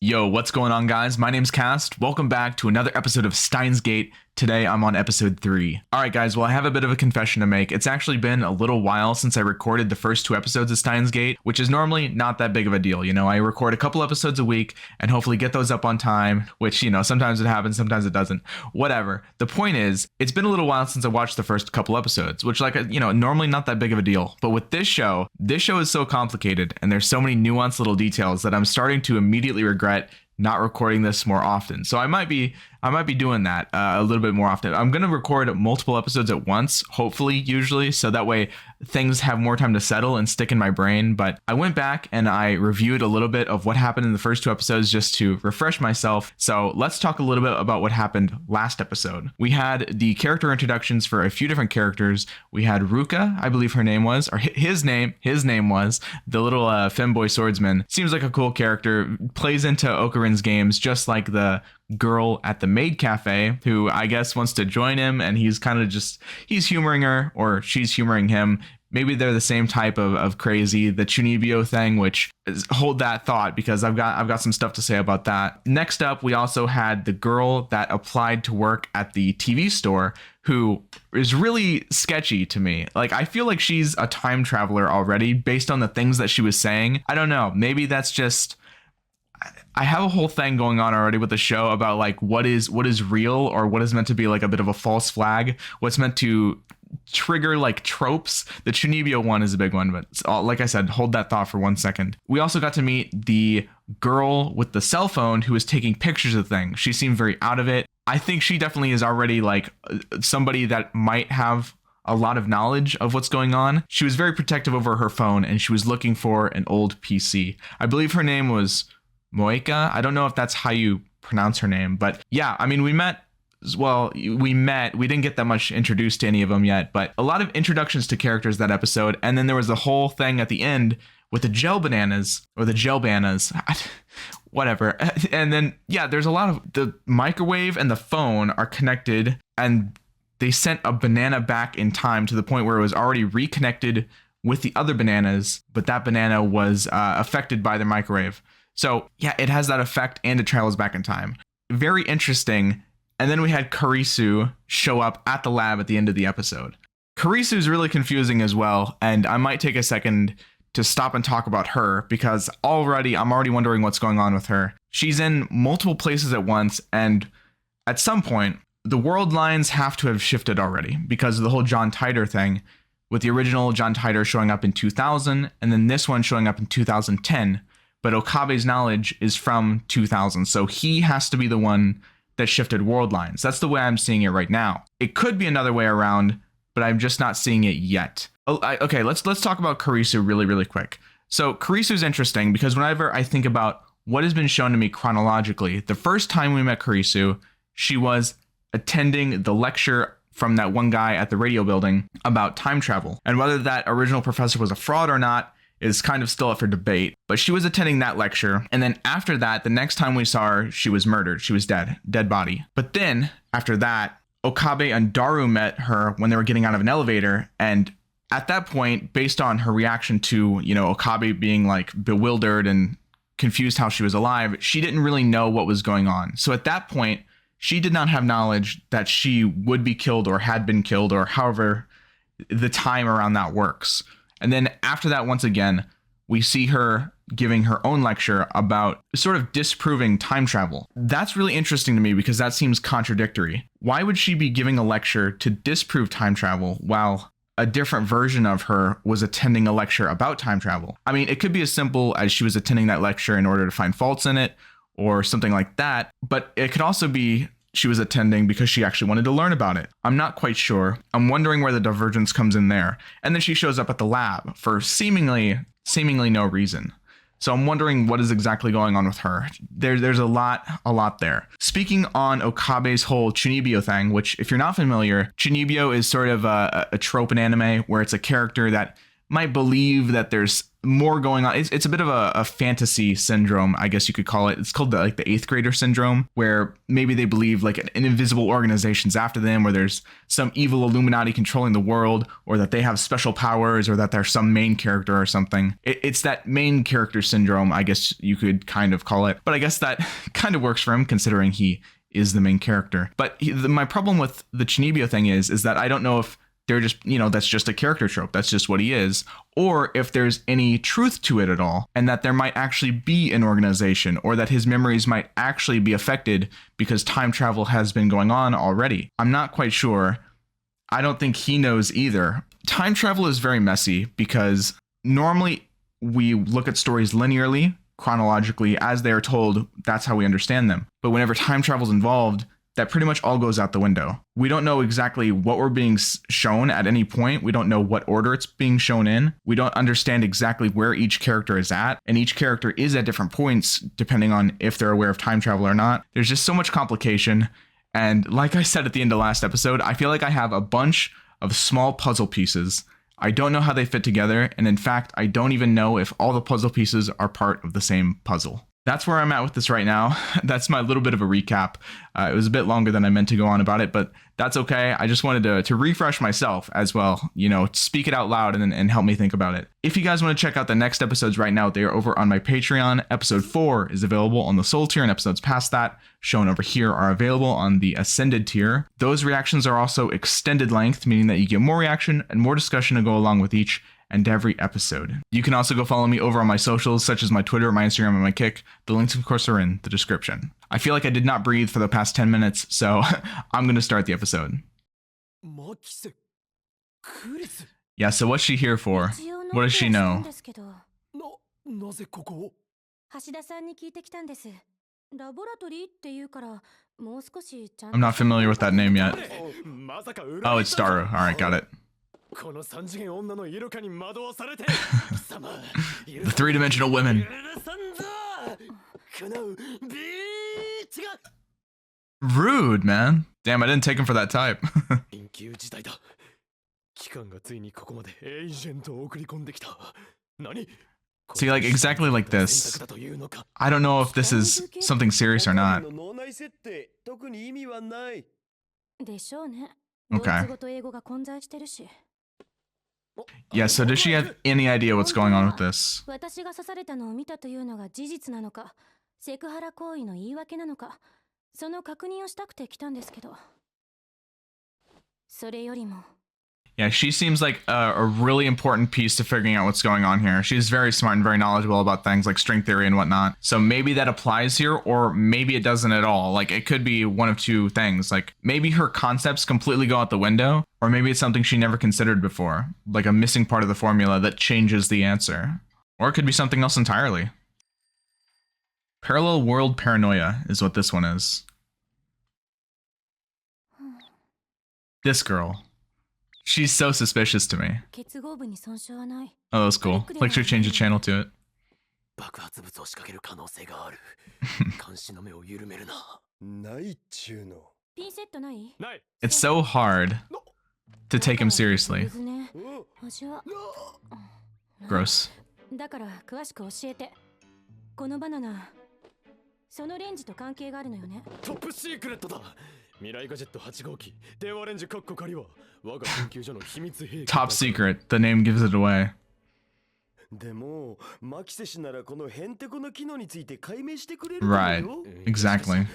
Yo, what's going on, guys? My name's Cast. Welcome back to another episode of Steins. Today, I'm on episode 3. All right, guys, well, I have a bit of a confession to make. It's actually been a little while since I recorded the first 2 episodes of Steins, which is normally not that big of a deal. You know, I record a couple episodes a week and hopefully get those up on time, which, you know, sometimes it happens, sometimes it doesn't. Whatever. The point is, it's been a little while since I watched the first couple episodes, which, normally not that big of a deal. But with this show is so complicated and there's so many nuanced little details that I'm starting to immediately regret not recording this more often. So I might be doing that a little bit more often. I'm going to record multiple episodes at once, hopefully, usually, so that way things have more time to settle and stick in my brain. But I went back and I reviewed a little bit of what happened in the first 2 episodes just to refresh myself. So let's talk a little bit about what happened last episode. We had the character introductions for a few different characters. We had Ruka, I believe her name was, or his name was, the little femboy swordsman. Seems like a cool character, plays into Okarin's games just like the girl at the maid cafe, who I guess wants to join him, and he's kind of he's humoring her, or she's humoring him. Maybe they're the same type of crazy, the Chunibyo thing, which hold that thought because I've got some stuff to say about that. Next up, we also had the girl that applied to work at the TV store, who is really sketchy to me. Like, I feel like she's a time traveler already based on the things that she was saying. I don't know. Maybe that's just, I have a whole thing going on already with the show about like what is real or what is meant to be like a bit of a false flag, what's meant to trigger like tropes. The Chunibyo one is a big one, but like I said, hold that thought for 1 second. We also got to meet the girl with the cell phone who was taking pictures of things. She seemed very out of it. I think she definitely is already like somebody that might have a lot of knowledge of what's going on. She was very protective over her phone and she was looking for an old PC. I believe her name was Moeka. I don't know if that's how you pronounce her name, but yeah, I mean, we didn't get that much introduced to any of them yet, but a lot of introductions to characters that episode. And then there was the whole thing at the end with the gel bananas, or the gel banas, whatever. And then, yeah, there's a lot of the microwave and the phone are connected, and they sent a banana back in time to the point where it was already reconnected with the other bananas, but that banana was affected by the microwave. So yeah, it has that effect and it travels back in time. Very interesting. And then we had Karisu show up at the lab at the end of the episode. Karisu is really confusing as well, and I might take a second to stop and talk about her because I'm already wondering what's going on with her. She's in multiple places at once, and at some point, the world lines have to have shifted already because of the whole John Titor thing, with the original John Titor showing up in 2000, and then this one showing up in 2010. But Okabe's knowledge is from 2000, so he has to be the one that shifted world lines. That's the way I'm seeing it right now. It could be another way around, but I'm just not seeing it yet. Okay, let's talk about Karisu really, really quick. So Karisu is interesting because whenever I think about what has been shown to me chronologically, the first time we met Karisu, she was attending the lecture from that one guy at the radio building about time travel. And whether that original professor was a fraud or not is kind of still up for debate, but she was attending that lecture. And then after that, the next time we saw her, she was murdered. She was dead body. But then after that, Okabe and Daru met her when they were getting out of an elevator. And at that point, based on her reaction to, Okabe being like bewildered and confused how she was alive, she didn't really know what was going on. So at that point, she did not have knowledge that she would be killed or had been killed, or however the time around that works. And then after that, once again, we see her giving her own lecture about sort of disproving time travel. That's really interesting to me because that seems contradictory. Why would she be giving a lecture to disprove time travel while a different version of her was attending a lecture about time travel? I mean, it could be as simple as she was attending that lecture in order to find faults in it or something like that, but it could also be she was attending because she actually wanted to learn about it. I'm not quite sure. I'm wondering where the divergence comes in there. And then she shows up at the lab for seemingly no reason. So I'm wondering what is exactly going on with her. There's a lot there. Speaking on Okabe's whole Chunibyo thing, which if you're not familiar, Chunibyo is sort of a trope in anime where it's a character that might believe that there's more going on. It's a bit of a fantasy syndrome, I guess you could call it. It's called the 8th grader syndrome, where maybe they believe like an invisible organization's after them, or there's some evil Illuminati controlling the world, or that they have special powers, or that there's some main character or something. It's that main character syndrome, I guess you could kind of call it. But I guess that kind of works for him, considering he is the main character. But my problem with the Chinibyo thing is that I don't know if they're just, that's just a character trope. That's just what he is. Or if there's any truth to it at all, and that there might actually be an organization, or that his memories might actually be affected because time travel has been going on already. I'm not quite sure. I don't think he knows either. Time travel is very messy because normally we look at stories linearly, chronologically, as they are told. That's how we understand them. But whenever time travel is involved, that pretty much all goes out the window. We don't know exactly what we're being shown at any point. We don't know what order it's being shown in. We don't understand exactly where each character is at, and each character is at different points depending on if they're aware of time travel or not. There's just so much complication, and like I said at the end of last episode, I feel like I have a bunch of small puzzle pieces. I don't know how they fit together, and in fact, I don't even know if all the puzzle pieces are part of the same puzzle. That's where I'm at with this right now. That's my little bit of a recap. It was a bit longer than I meant to go on about it, but that's okay. I just wanted to refresh myself as well, speak it out loud and help me think about it. If you guys want to check out the next episodes right now, they are over on my Patreon. Episode 4 is available on the Soul tier, and episodes past that, shown over here, are available on the Ascended tier. Those reactions are also extended length, meaning that you get more reaction and more discussion to go along with each and every episode. You can also go follow me over on my socials, such as my Twitter, my Instagram, and my Kick. The links, of course, are in the description. I feel like I did not breathe for the past 10 minutes, so I'm going to start the episode. Yeah, so what's she here for? What does she know? I'm not familiar with that name yet. Oh, it's Daru. Alright, got it. The three-dimensional women. Rude, man. Damn, I didn't take him for that type. See, like, exactly like this. I don't know if this is something serious or not. Okay. Yeah, so does she have any idea what's going on with this? Yeah, she seems like a really important piece to figuring out what's going on here. She's very smart and very knowledgeable about things like string theory and whatnot. So maybe that applies here, or maybe it doesn't at all. Like, it could be one of two things. Like, maybe her concepts completely go out the window, or maybe it's something she never considered before. Like a missing part of the formula that changes the answer. Or it could be something else entirely. Parallel world paranoia is what this one is. This girl. She's so suspicious to me. Oh, that's cool. Like, she changed the channel to it. It's so hard to take him seriously. Gross. Top secret. The name gives it away. Right. Exactly.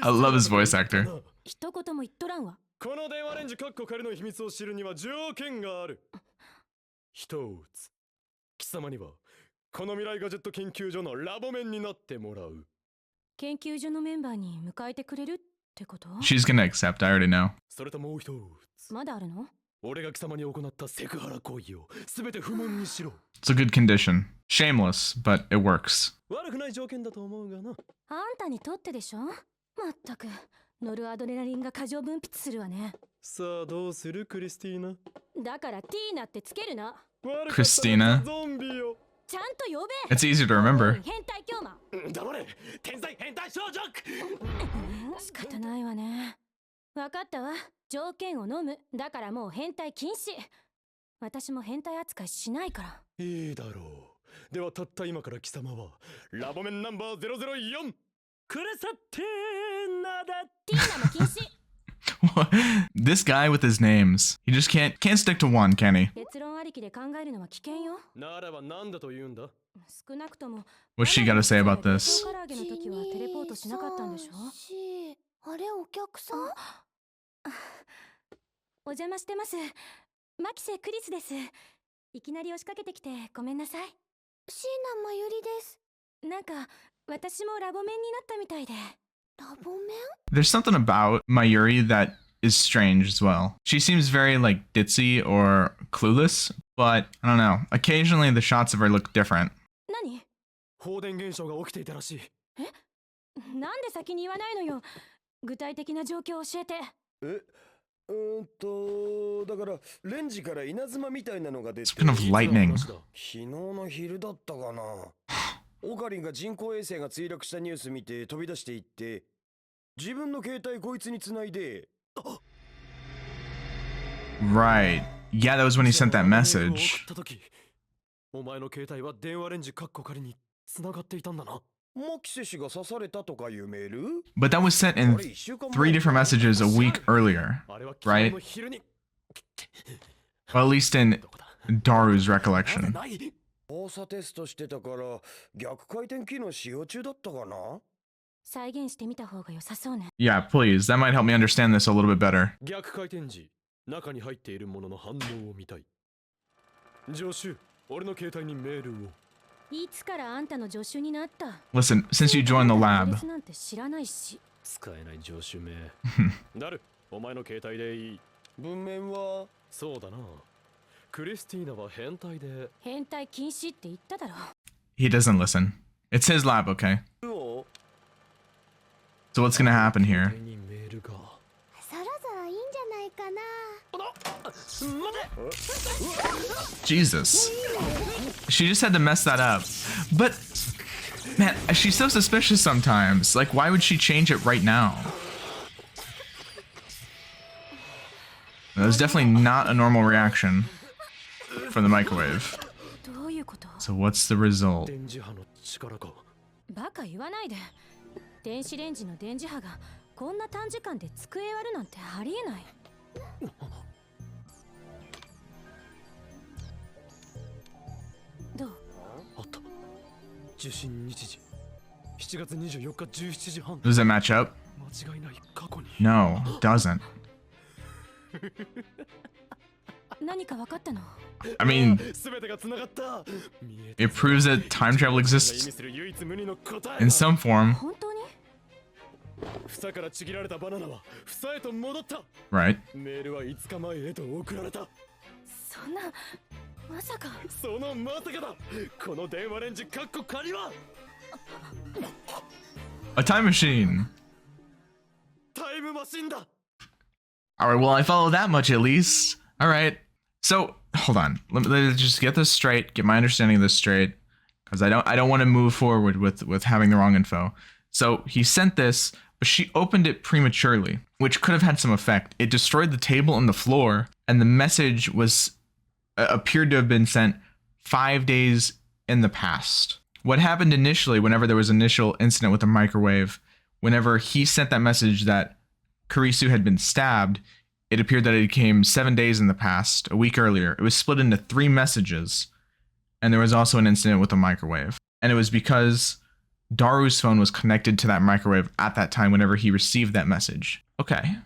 I love his voice actor. She's gonna accept, I already know. It's a good condition. Shameless, but it works. Christina? It's easy to remember. 黙れ天才変態少女仕方ないわね。わかったわ。条件を飲む。だからもう変態禁止。私も変態扱いしないから。いいだろう。ではたった今から貴様はラボメンナンバー004クレサテーナだ。ティーナも禁止。This guy with his names. He just can't stick to one, can he? 結論ありきで考えるのは危険よ。ならば何だと言うんだ。少なくとも。What's she got to say about this? 唐揚げの時はテレポートしなかったんでしょ。あれお客さん？お邪魔してます。マキセクリスです。いきなり押しかけてきてごめんなさい。椎名まゆりです。なんか私もラボメンになったみたいで。ラボメン？ There's something about Mayuri that is strange as well. She seems very like ditzy or clueless, but I don't know. Occasionally the shots of her look different. 何？放電現象が起きていたらしい。え？なんで先に言わないのよ。具体的な状況を教えて。だからレンジから稲妻みたいなのが出て。It's kind of lightning. 昨日の昼だったかな。オカリンが人工衛星が墜落したニュース見て飛び出していって、自分の携帯こいつに繋いで。Right. Yeah, that was when he sent that message. お前の携帯は電話レンジカッコ仮に繋がっていたんだな。マキセ氏が刺されたとかいうメール？ But that was sent in 3 different messages a week earlier, right? Well, at least in Daru's recollection. 放射テストしてたから逆回転機能使用中だったかな？再現してみた方が良さそうね。Yeah, please. That might help me understand this a little bit better. 逆回転時、中に入っているものの反応を見たい。助手、俺の携帯にメールを。いつからあんたの助手になった？ Listen, since you joined the lab. なんて知らないし。使えない助手名。なる、お前の携帯でいい。文面はそうだな。クリスティーナは変態で。変態禁止って言っただろ。He doesn't listen. It's his lab, okay? So what's gonna happen here? そろそろいいんじゃないかな。Jesus. She just had to mess that up. But, man, she's so suspicious sometimes. Like, why would she change it right now? That was definitely not a normal reaction from the microwave. どういうこと？ So what's the result? 電磁波の力か。バカ言わないで。電子レンジの電磁波がこんな短時間で机割るなんてありえない。どう？あった。受信日時。7月24日17時半。Does it match up? 間違いない過去に。No, it doesn't. 何か分かったの？ I mean, 全てが繋がった。 it proves that time travel exists in some form. 本当に？房からちぎられたバナナは房へと戻った。 Right. メールは5日前へと送られた。そんな、まさか。そのまさかだ。この電話レンジカッコ仮は A time machine. タイムマシンだ。 All right, well, I follow that much at least. All right. So, hold on. Let's just get this straight, get my understanding of this straight, because I don't want to move forward with having the wrong info. So, he sent this, but she opened it prematurely, which could have had some effect. It destroyed the table and the floor, and the message was appeared to have been sent 5 days in the past. What happened initially, whenever there was initial incident with the microwave, whenever he sent that message that Kurisu had been stabbed, it appeared that it came 7 days in the past, a week earlier. It was split into 3 messages, and there was also an incident with the microwave. And it was because Daru's phone was connected to that microwave at that time whenever he received that message. Okay.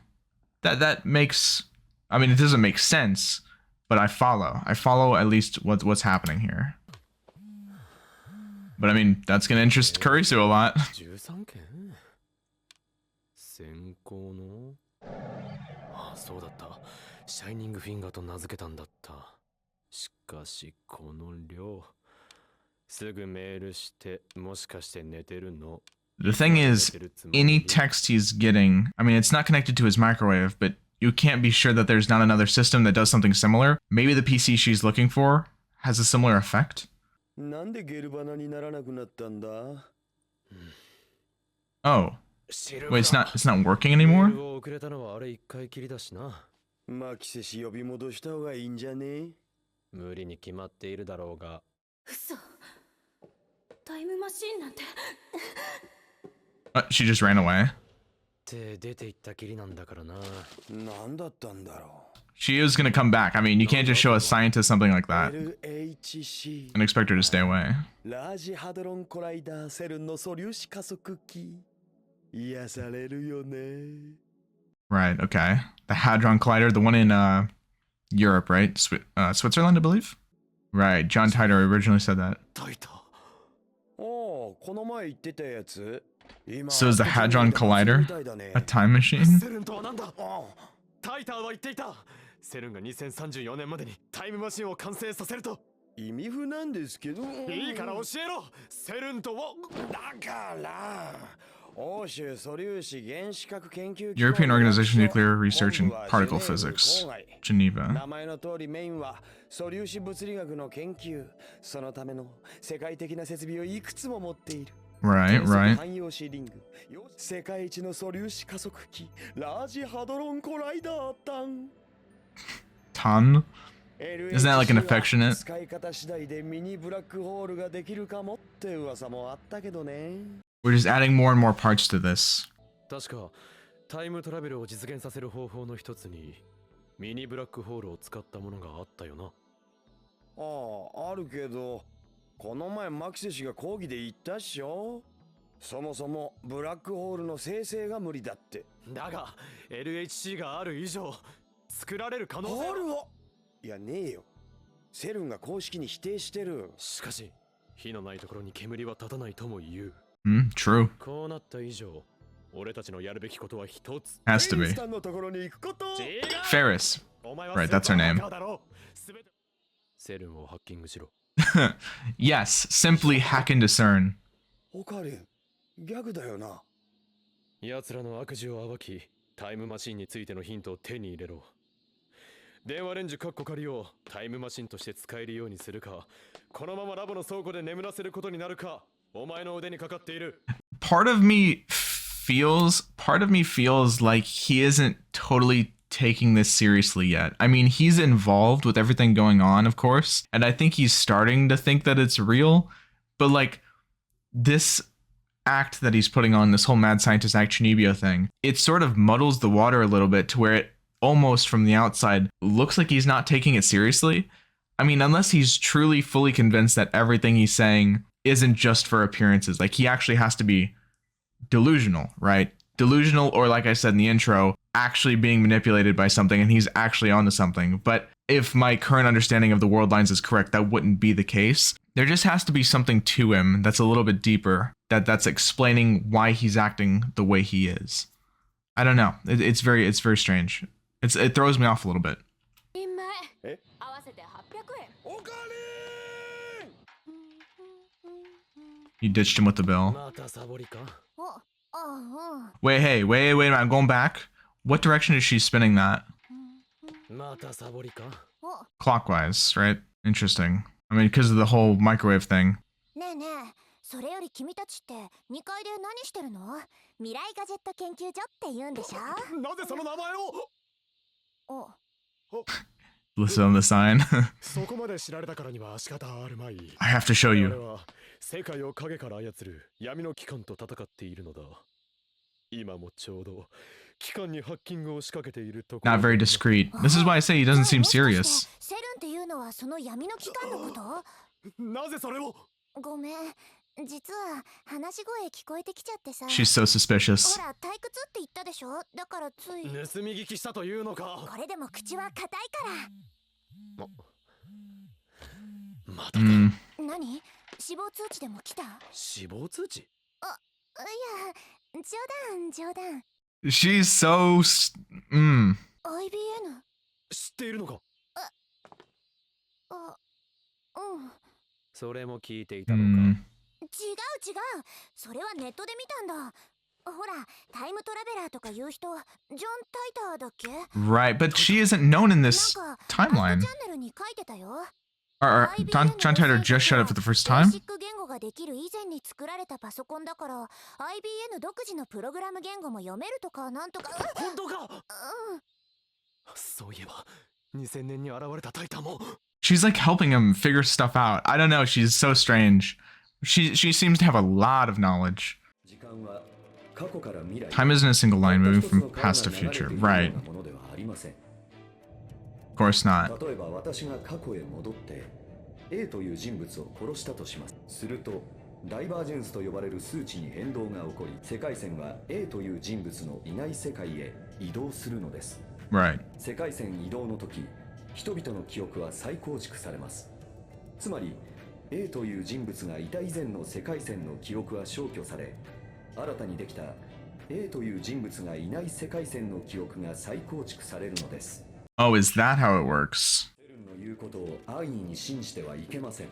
That makes... I mean, it doesn't make sense, but I follow. I follow at least what's happening here. But I mean, that's going to interest Kurisu a lot. 13件先行のああそうだったシャイニングフィンガーと名付けたんだったしかしこの量すぐメールしてもしかして寝てるの The thing is, any text he's getting, I mean, it's not connected to his microwave, but you can't be sure that there's not another system that does something similar. Maybe the PC she's looking for has a similar effect. なんでゲルバナにならなくなったんだ？ Oh, シル wait, it's バ not working メー anymore. ルを送れたのはあれ一回きりだしな。マキセ氏呼び戻した方がいいんじゃね？無理に決まっているだろうが。嘘。タイムマシーンなんて。She just ran away. って出て行ったきりなんだからな。なんだったんだろう。 She is gonna come back. I mean, you can't just show a scientist something like that LHC and expect her to stay away. ラージハドロンコライダーセルンの素粒子加速器。癒されるよね。 Right. Okay. The Hadron Collider, the one in Europe, right? Switzerland, I believe. Right. John Titor originally said that. タイター。ああ、この前言ってたやつ。 So is the Hadron Collider a time machine? セルンとはなんだ。タイターは言っていた。セルンが2034年までにタイムマシンを完成させると。意味不なんですけど。いいから教えろ。セルンとは。だから。 欧州素粒子原子核研究 European Organization of Nuclear Research and Particle Physics, Geneva. 名前の通りメインは素粒子物理学の研究。そのための世界的な設備をいくつも持っている。 Right, right. 汎用子リング、世界一の素粒子加速器、ラージハドロンコライダータン。 Ton? Isn't that like an affectionate? 使い方次第でミニブラックホールができるかもって噂もあったけどね。 We're just adding more and more parts to this. 確かタイムトラベルを実現させる方法の一つにミニブラックホールを使ったものがあったよな。ああ、あるけど、この前マキセ氏が講義で言ったっしょ。そもそもブラックホールの生成が無理だって。だが LHC がある以上作られる可能性は。ホールをいやねえよ。セルンが公式に否定してる。しかし火のないところに煙は立たないとも言う。 True. こうなった以上俺たちのやるべきことは一つ。 Has to be. さんのところに行くこと。 Ferris. お前は Right, that's her name. 全てセルンをハッキングしろ。 Yes, simply hack into CERN. オカリン、ギャグだよな。奴らの悪事を暴きタイムマシンについてのヒントを手に入れろ。電話レンジカッコ仮をタイムマシンとして使えるようにするか、このままラボの倉庫で眠らせることになるか、お前の腕にかかっている。 Part of me feels like he isn't totally taking this seriously yet. I mean, he's involved with everything going on, of course, and I think he's starting to think that it's real, but like this act that he's putting on, this whole mad scientist act Chinibio thing, it sort of muddles the water a little bit to where it almost from the outside looks like he's not taking it seriously. I mean, unless he's truly fully convinced that everything he's saying isn't just for appearances. Like, he actually has to be delusional, right? Delusional, or like I said in the intro, actually being manipulated by something and he's actually onto something. But if my current understanding of the world lines is correct, that wouldn't be the case. There just has to be something to him that's a little bit deeper, that's explaining why he's acting the way he is. I don't know. It's very strange. It throws me off a little bit. え？合わせて800円。 オカリン！ You ditched him with the bill. またサボりか。Wait, wait, I'm going back. What direction is she spinning that? またサボりか。 Clockwise, right? Interesting. I mean, because of the whole microwave thing. ねえねえ、それより君たちって2階で何してるの？未来ガジェット研究所って言うんでしょ？なぜその名前を。 Listen on the sign. そこまで知られたからには仕方あるまい。 I have to show 俺 you. は世界を影から操る闇の機関と戦っているのだ。今もちょうど機関にハッキングを仕掛けているところ。 Not very discreet. This is why I say he doesn't seem serious. セルンっていうのはその闇の機関のこと？なぜそれを。ごめん、実は話し声聞こえてきちゃってさ。 She's so suspicious. ほら、退屈って言ったでしょ？だからつい。盗み聞きしたというのか。これでも口は硬いから。またか。Mm. 何？死亡通知でも来た？い死亡通知。や、冗談。 She's so. IBN？ 知っているのか。あ、うん。それも聞いていたのか。Mm. 違う。それはネットで見たんだ。ほら、タイムトラベラーとかいう人、ジョン・タイターだっけ？ Right, but she isn't known in なん this か、 timeline. チャンネルに書いてたよ。John Titor just showed up for the first time? ベーシック言語ができる以前に作られたパソコンだから IBM 独自のプログラム言語も読めるとかなんとか。本当か。そういえば2000年に現れたタイタンも。 She's like helping him figure stuff out. I don't know, she's so strange. She seems to have a lot of knowledge. Time isn't a single line moving from past to future, right? Of course not. 例えば私が過去へ戻って A という人物を殺したとします。するとダイバージェンスと呼ばれる数値に変動が起こり、世界線は A という人物のいない世界へ移動するのです。 Right. 世界線移動の時、人々の記憶は再構築されます。つまり A という人物がいた以前の世界線の記憶は消去され、新たにできた A という人物がいない世界線の記憶が再構築されるのです。 Oh, is that how it works? セルンの言うことを安易に信じてはいけません。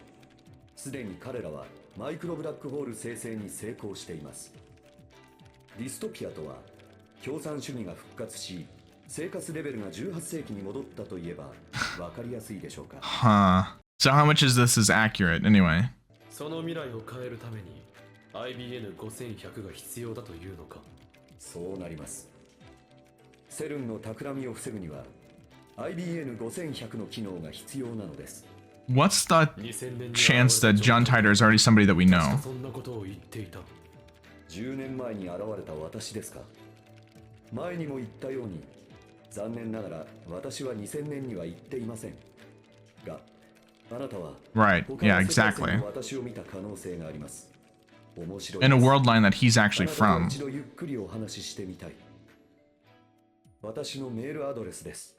すでに彼らはマイクロブラックホール生成に成功しています。ディストピアとは共産主義が復活し、生活レベルが18世紀に戻ったといえば分かりやすいでしょうか。Huh. So how much is this accurate anyway? その未来を変えるために IBN5100 が必要だというのか。そうなります。セルンの企みを防ぐには IBN5100 の機能が必要なのです。 What's the chance that John Titor is already somebody that we know? そんなことを言っていた。10年前に現れた私ですか。前にも言ったように、残念ながら私は2000年には行っていませんが、あなたは Right, 他 yeah, の世界線 exactly. の私を見た可能性があります。面白い In で a す。 world line that he's actually あなたと from. 一度ゆっくりお話ししてみたい。私のメールアドレスです。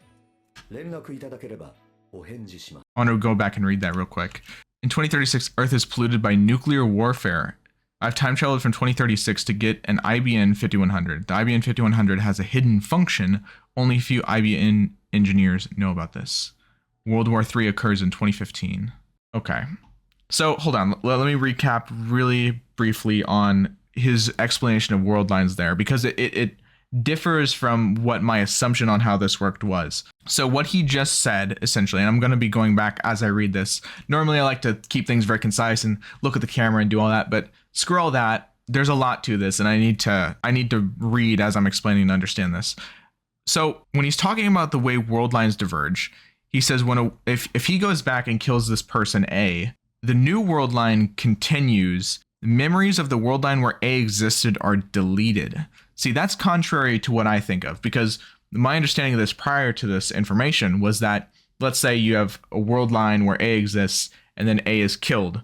連絡いただければお返事します。 I want to go back and read that real quick. In 2036, Earth is polluted by nuclear warfare. I've time traveled from 2036 to get an IBN 5100. The IBN 5100 has a hidden function. Only a few IBN engineers know about this. World War III occurs in 2015. Okay. So hold on. Let me recap really briefly on his explanation of world lines there, because it differs from what my assumption on how this worked was. So what he just said, essentially, and I'm going to be going back as I read this. Normally I like to keep things very concise and look at the camera and do all that, but screw all that. There's a lot to this, and I need to read as I'm explaining to understand this. So when he's talking about the way world lines diverge, he says if he goes back and kills this person A, the new world line continues. Memories of the world line where A existed are deleted. See, that's contrary to what I think of, because my understanding of this prior to this information was that, let's say you have a world line where A exists and then A is killed.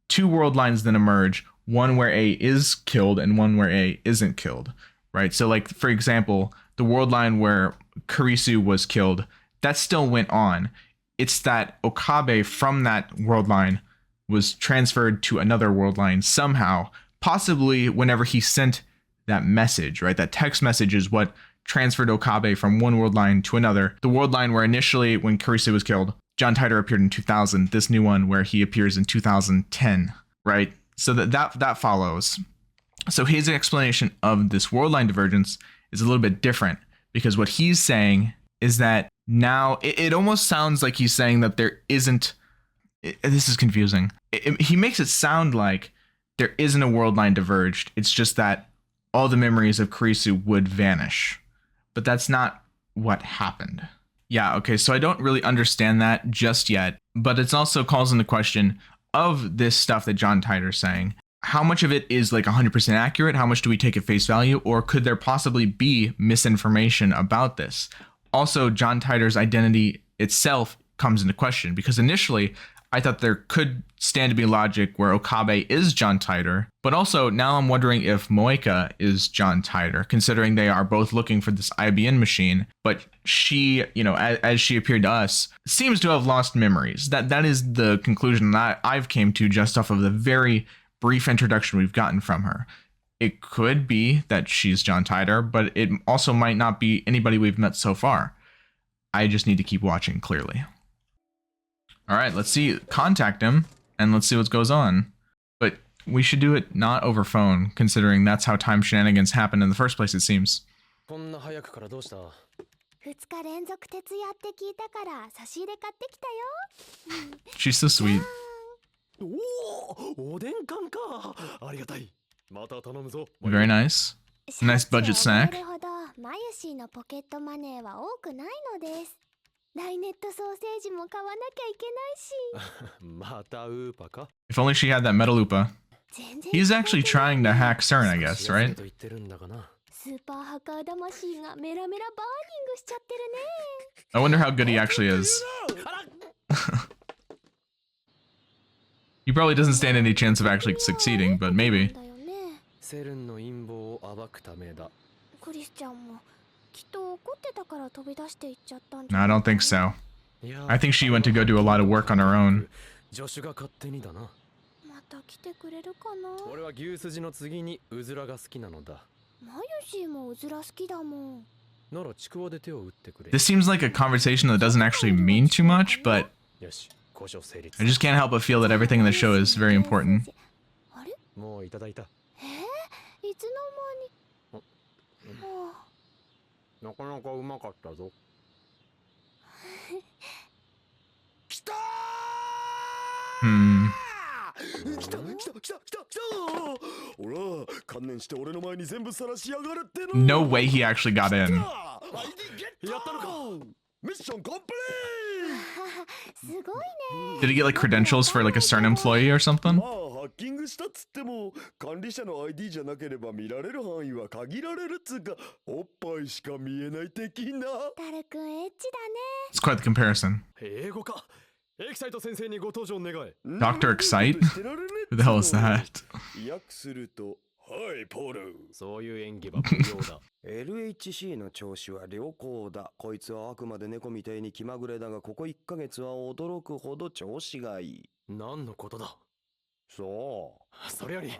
Two world lines then emerge, one where A is killed and one where A isn't killed, right? So like, for example, the world line where Kurisu was killed, that still went on. It's that Okabe from that world line was transferred to another world line somehow, possibly whenever he sent that message, right? That text message is what transferred Okabe from one world line to another. The world line where initially, when Kurisu was killed, John Titor appeared in 2000, this new one where he appears in 2010, right? So that follows. So his explanation of this world line divergence is a little bit different, because what he's saying is that now it almost sounds like he's saying that there isn't, this is confusing. He makes it sound like there isn't a world line diverged. It's just that all the memories of Kurisu would vanish. But that's not what happened. Yeah, okay, so I don't really understand that just yet, but it also calls into question of this stuff that John Titor's saying. How much of it is like 100% accurate? How much do we take at face value? Or could there possibly be misinformation about this? Also, John Titor's identity itself comes into question, because initially I thought there could stand to be logic where Okabe is John Titor, but also now I'm wondering if Moeka is John Titor, considering they are both looking for this IBN machine, but she, you know, as she appeared to us, seems to have lost memories. That is the conclusion that I've came to just off of the very brief introduction we've gotten from her. It could be that she's John Titor, but it also might not be anybody we've met so far. I just need to keep watching clearly. All right, let's see, contact him and let's see what goes on. But we should do it not over phone, considering that's how time shenanigans happen in the first place, it seems. こんな早くからどうした？ 2日連続徹夜って聞いたから差し入れ買ってきたよ。 She's so sweet. おでん缶か。ありがたい。また頼むぞ。 Very nice. Nice budget しょっちゅう snack. 覚えるほどマユシーのポケットマネーは多くないのです。ダイネットソーセージも買わなきゃいけないし。またウーパか。 If only she had that metal Upa. 全然 He's actually trying to hack CERN, I guess, と right? 言ってるんだかな。スーパーハッカー魂がメラメラバーニングしちゃってるね。 I wonder how good he actually is. He probably doesn't stand any chance of actually succeeding, but maybe. だよね。セルンの陰謀を暴くためだ。クリスちゃんもきっと怒ってたから飛び出していっちゃったんじ No, ゃ I ない don't think so. いや I think she went to go do a lot of work on her own. 助手が勝手にだな。また来てくれるかな。俺は牛すじの次にうずらが好きなのだ。マユシーもうずら好きだもん。ならちくわで手を打ってくれ。 This seems like a conversation that doesn't actually mean too much, but よし、交渉成立。 I just can't help but feel that everything in the show is very important. あれ、もういただいた。いつの間に。はあ、なかなかうまかったぞ。来た Hmm. ー来たほら観念して俺の前に全部晒しやがれっての。 No way he actually got in. やったのか。ミッションコンプすごいね。 Did he get like credentials for like a CERN employee or リー something? まあハッキングしたっつっても管理者の ID じゃなければ見られる範囲は限られるっつうか、おっぱいしか見えない的な。タルくんエッチだね。 It's quite the comparison. 英語か。エキサイト先生にご登場願え。 Dr. Excite? Who the hell is that? 訳すると、はいポール。そういう演技は不要だ。LHC の調子は良好だ。こいつはあくまで猫みたいに気まぐれだが、ここ1ヶ月は驚くほど調子がいい。何のことだ。そそれより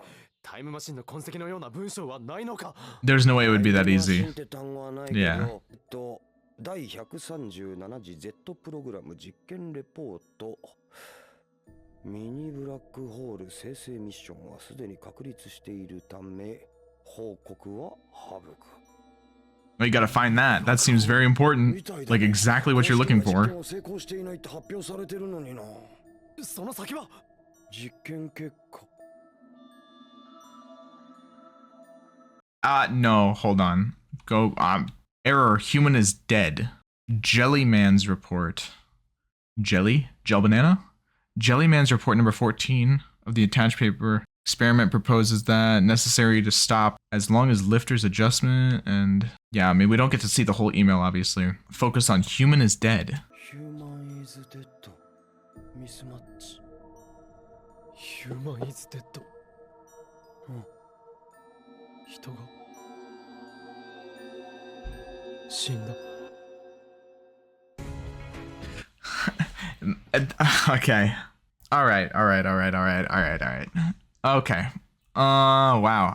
タイムマシンの痕跡のような文章はないのか。 There's no way it う。 would be that タイムマシ easy. ンって単語はないけど、Yeah. 第137次 Z プログラム実験レポート。ミニブラックホール生成ミッションはすでに確立しているため、報告は省く。 Well, you gotta find that. That seems very important. Like exactly what you're looking for. 成功していないって発表されてるのにな。その先は。実験結果。 No, hold on. Go, error, human is dead. Jellyman's report. Gel banana? Jellyman's report number 14 of the attached paper. Experiment proposes that necessary to stop as long as lifter's adjustment and yeah, I mean, we don't get to see the whole email, obviously. Focus on human is dead. Human is dead. ミスマッチ。ヒューマンイズデッド。人が死んだ。 Okay. All right. Okay. Wow.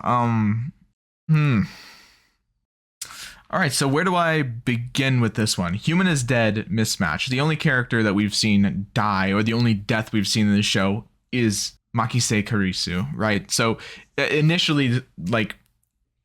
All right, so where do I begin with this one? Human is dead mismatch. The only character that we've seen die, or the only death we've seen in the show, is Makise Karisu, right? So initially, like,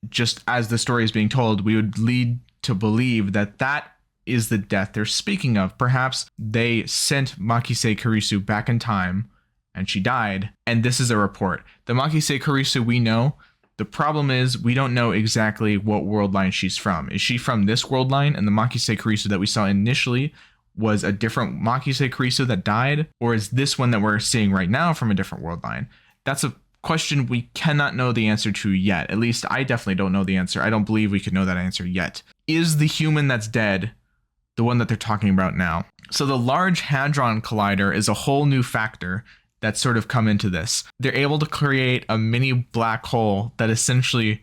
just as the story is being told, we would lead to believe that that is the death they're speaking of. Perhaps they sent Makise Karisu back in time and she died, and this is a report. The Makise Karisu we know, the problem is we don't know exactly what world line she's from. Is she from this world line, and the Makise Karisu that we saw initially was a different Makise Karisu that died, or is this one that we're seeing right now from a different world line? That's a question we cannot know the answer to yet. At least I definitely don't know the answer. I don't believe we could know that answer yet. Is the human that's dead the one that they're talking about now? So the Large Hadron Collider is a whole new factor that's sort of come into this. They're able to create a mini black hole that essentially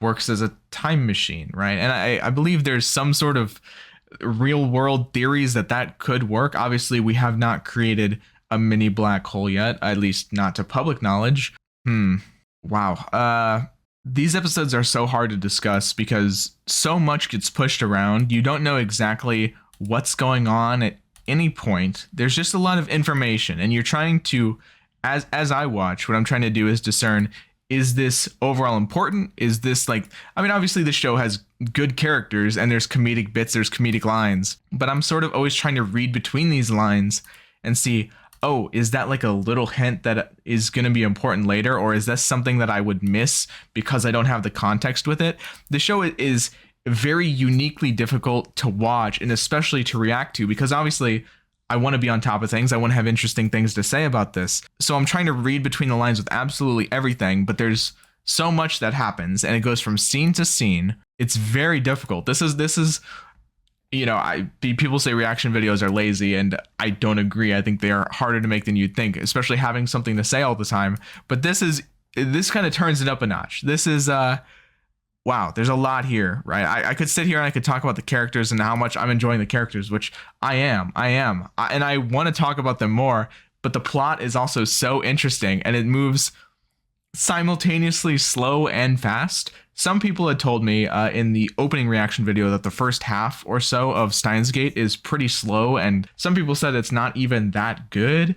works as a time machine, right? And I believe there's some sort of real world theories that could work. Obviously, we have not created a mini black hole yet, at least not to public knowledge. Wow. These episodes are so hard to discuss because so much gets pushed around. You don't know exactly what's going on at any point. There's just a lot of information, and you're trying to, as I watch, what I'm trying to do is discern, is this overall important? Is this like, I mean, obviously the show has good characters and there's comedic bits, there's comedic lines, but I'm sort of always trying to read between these lines and see, oh, is that like a little hint that is going to be important later, or is that something that I would miss because I don't have the context with it? The show is very uniquely difficult to watch and especially to react to, because obviously I want to be on top of things. I want to have interesting things to say about this. So I'm trying to read between the lines with absolutely everything, but there's so much that happens and it goes from scene to scene. It's very difficult. This is you know, people say reaction videos are lazy, and I don't agree. I think they are harder to make than you'd think, especially having something to say all the time. But this kind of turns it up a notch. This is wow, there's a lot here, right? I could sit here and I could talk about the characters and how much I'm enjoying the characters, which I am, and I want to talk about them more. But the plot is also so interesting, and it moves simultaneously slow and fast. Some people had told me in the opening reaction video that the first half or so of Steins Gate is pretty slow, and some people said it's not even that good.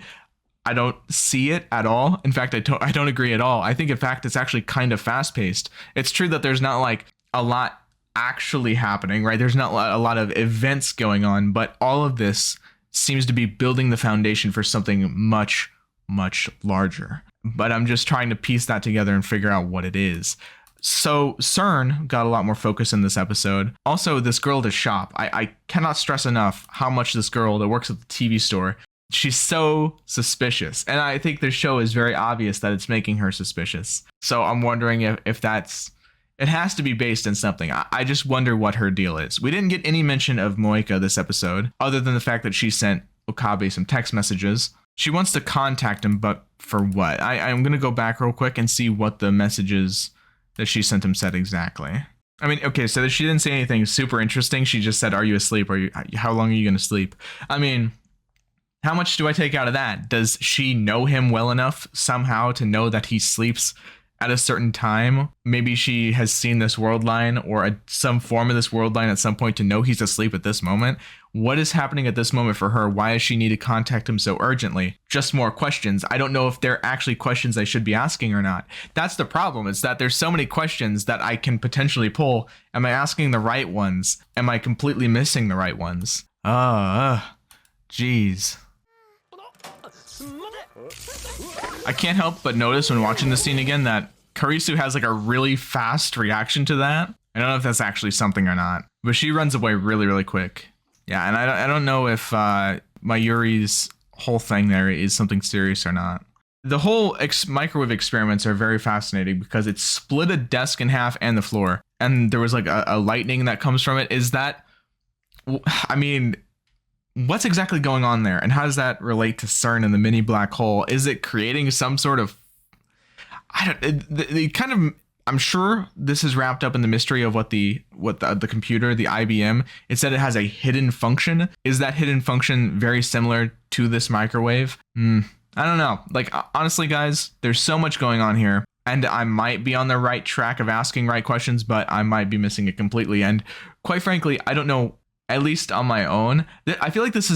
I don't see it at all. In fact, I don't agree at all. I think, in fact, it's actually kind of fast-paced. It's true that there's not like a lot actually happening, right? There's not a lot of events going on, but all of this seems to be building the foundation for something much, much larger. But I'm just trying to piece that together and figure out what it is. So CERN got a lot more focus in this episode. Also, this girl at the shop. I cannot stress enough how much this girl that works at the TV store, she's so suspicious. And I think this show is very obvious that it's making her suspicious. So I'm wondering if that's... It has to be based in something. I just wonder what her deal is. We didn't get any mention of Moika this episode, other than the fact that she sent Okabe some text messages. She wants to contact him, but for what? I'm going to go back real quick and see what the messages that she sent him said exactly. I mean, okay, so she didn't say anything super interesting. She just said, "Are you asleep? How long are you going to sleep?" I mean, how much do I take out of that? Does she know him well enough somehow to know that he sleeps at a certain time? Maybe she has seen this world line or some form of this world line at some point to know he's asleep at this moment. What is happening at this moment for her? Why does she need to contact him so urgently? Just more questions. I don't know if they're actually questions I should be asking or not. That's the problem. It's that there's so many questions that I can potentially pull. Am I asking the right ones? Am I completely missing the right ones? Jeez. I can't help but notice when watching the scene again that Karisu has like a really fast reaction to that. I don't know if that's actually something or not, but she runs away really, really quick. Yeah, and I don't know if Mayuri's whole thing there is something serious or not. The whole microwave experiments are very fascinating because it split a desk in half and the floor, and there was like a lightning that comes from it. Is that, I mean, what's exactly going on there, and how does that relate to CERN and the mini black hole? Is it creating some sort of, I'm sure this is wrapped up in the mystery of what the computer, the IBM, it said it has a hidden function. Is that hidden function very similar to this microwave? I don't know. Like, honestly, guys, there's so much going on here, and I might be on the right track of asking right questions, but I might be missing it completely. And quite frankly, I don't know, at least on my own. I feel like this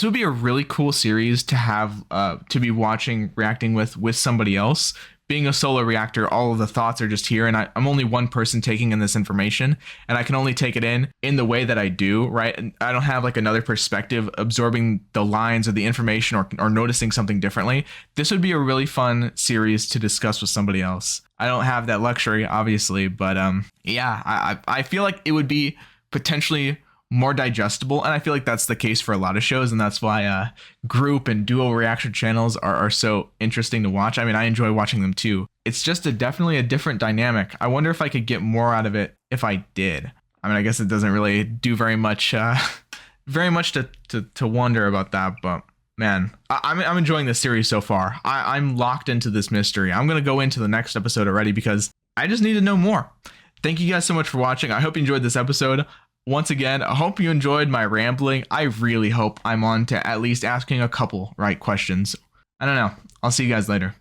would be a really cool series to have, to be watching, reacting with somebody else. Being a solo reactor, all of the thoughts are just here, and I'm only one person taking in this information, and I can only take it in the way that I do, right? And I don't have like another perspective absorbing the lines or the information or noticing something differently. This would be a really fun series to discuss with somebody else. I don't have that luxury, obviously, but yeah, I feel like it would be potentially more digestible, and I feel like that's the case for a lot of shows, and that's why group and duo reaction channels are so interesting to watch. I mean, I enjoy watching them too. It's just definitely a different dynamic. I wonder if I could get more out of it if I did. I mean, I guess it doesn't really do very much to wonder about that, but man, I'm enjoying this series so far. I'm locked into this mystery. I'm gonna go into the next episode already because I just need to know more. Thank you guys so much for watching. I hope you enjoyed this episode. Once again, I hope you enjoyed my rambling. I really hope I'm on to at least asking a couple right questions. I don't know. I'll see you guys later.